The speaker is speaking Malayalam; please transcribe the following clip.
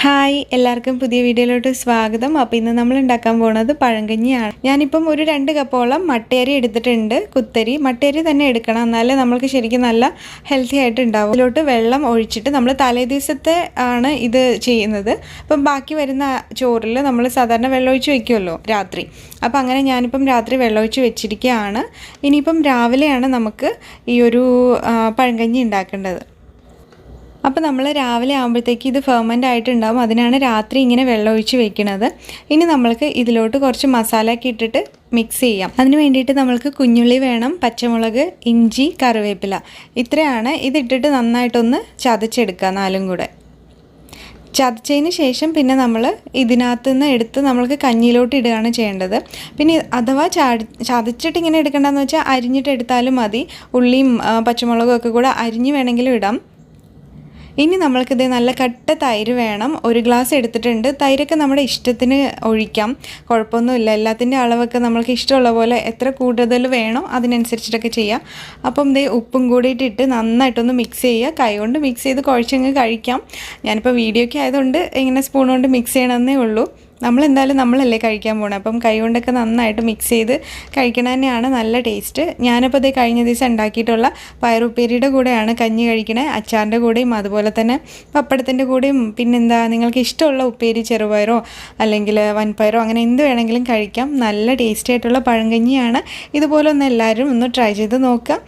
ഹായ് എല്ലാവർക്കും പുതിയ വീഡിയോയിലോട്ട് സ്വാഗതം. അപ്പോൾ ഇന്ന് നമ്മൾ ഉണ്ടാക്കാൻ പോകുന്നത് പഴങ്കഞ്ഞിയാണ്. ഞാനിപ്പം ഒരു 2 കപ്പോളം മട്ടയരി എടുത്തിട്ടുണ്ട്. കുത്തരി മട്ടയരി തന്നെ എടുക്കണം, എന്നാലേ നമ്മൾക്ക് ശരിക്കും നല്ല ഹെൽത്തി ആയിട്ട് ഉണ്ടാവും. ഇതിലോട്ട് വെള്ളം ഒഴിച്ചിട്ട് നമ്മൾ തലേ ദിവസത്തെ ആണ് ഇത് ചെയ്യുന്നത്. അപ്പം ബാക്കി വരുന്ന ചോറിൽ നമ്മൾ സാധാരണ വെള്ളമൊഴിച്ച് വയ്ക്കുമല്ലോ രാത്രി. അപ്പോൾ അങ്ങനെ ഞാനിപ്പം രാത്രി വെള്ളമൊഴിച്ച് വെച്ചിരിക്കുകയാണ്. ഇനിയിപ്പം രാവിലെയാണ് നമുക്ക് ഈ ഒരു പഴങ്കഞ്ഞി ഉണ്ടാക്കേണ്ടത്. അപ്പോൾ നമ്മൾ രാവിലെ ആകുമ്പോഴത്തേക്ക് ഇത് ഫെർമെൻ്റ് ആയിട്ടുണ്ടാകും. അതിനാണ് രാത്രി ഇങ്ങനെ വെള്ളമൊഴിച്ച് വെക്കുന്നത്. ഇനി നമ്മൾക്ക് ഇതിലോട്ട് കുറച്ച് മസാലയൊക്കെ ഇട്ടിട്ട് മിക്സ് ചെയ്യാം. അതിന് വേണ്ടിയിട്ട് നമ്മൾക്ക് കുഞ്ഞുള്ളി വേണം, പച്ചമുളക്, ഇഞ്ചി, കറിവേപ്പില, ഇത്രയാണ്. ഇതിട്ടിട്ട് നന്നായിട്ടൊന്ന് ചതച്ചെടുക്കുക. 4ഉം കൂടെ ചതച്ചതിന് ശേഷം പിന്നെ നമ്മൾ ഇതിനകത്തുനിന്ന് എടുത്ത് നമ്മൾക്ക് കഞ്ഞിയിലോട്ട് ഇടുകയാണ് ചെയ്യേണ്ടത്. പിന്നെ അഥവാ ചതച്ചിട്ട് ഇങ്ങനെ എടുക്കേണ്ടതെന്ന് വെച്ചാൽ അരിഞ്ഞിട്ട് എടുത്താലും മതി. ഉള്ളിയും പച്ചമുളകും ഒക്കെ കൂടെ അരിഞ്ഞ് വേണമെങ്കിലും ഇടാം. ഇനി നമ്മൾക്കിത് നല്ല കട്ട തൈര് വേണം. 1 ഗ്ലാസ് എടുത്തിട്ടുണ്ട്. തൈരൊക്കെ നമ്മുടെ ഇഷ്ടത്തിന് ഒഴിക്കാം, കുഴപ്പമൊന്നുമില്ല. എല്ലാത്തിൻ്റെ അളവൊക്കെ നമ്മൾക്ക് ഇഷ്ടമുള്ള പോലെ എത്ര കൂടുതൽ വേണോ അതിനനുസരിച്ചിട്ടൊക്കെ ചെയ്യാം. അപ്പം ഉപ്പും കൂടിയിട്ടിട്ട് നന്നായിട്ടൊന്ന് മിക്സ് ചെയ്യുക. കൈകൊണ്ട് മിക്സ് ചെയ്ത് കുഴച്ചങ്ങ് കഴിക്കാം. ഞാനിപ്പോൾ വീഡിയോയ്ക്ക് ആയതുകൊണ്ട് ഇങ്ങനെ സ്പൂൺ കൊണ്ട് മിക്സ് ചെയ്യണമെന്നേ ഉള്ളൂ. നമ്മളല്ലേ കഴിക്കാൻ പോകണം. അപ്പം കൈ കൊണ്ടൊക്കെ നന്നായിട്ട് മിക്സ് ചെയ്ത് കഴിക്കണ തന്നെയാണ് നല്ല ടേസ്റ്റ്. ഞാനിപ്പോൾ കഴിഞ്ഞ ദിവസം ഉണ്ടാക്കിയിട്ടുള്ള പയറുപ്പേരിയുടെ കൂടെയാണ് കഞ്ഞി കഴിക്കണേ. അച്ചാറിൻ്റെ കൂടെയും അതുപോലെ തന്നെ പപ്പടത്തിൻ്റെ കൂടെയും. പിന്നെന്താ, നിങ്ങൾക്ക് ഇഷ്ടമുള്ള ഉപ്പേരി, ചെറുപയറോ അല്ലെങ്കിൽ വൻപയറോ അങ്ങനെ എന്ത് വേണമെങ്കിലും കഴിക്കാം. നല്ല ടേസ്റ്റി ആയിട്ടുള്ള പഴങ്കഞ്ഞിയാണ്. ഇതുപോലെ ഒന്ന് എല്ലാവരും ഒന്ന് ട്രൈ ചെയ്ത് നോക്കുക.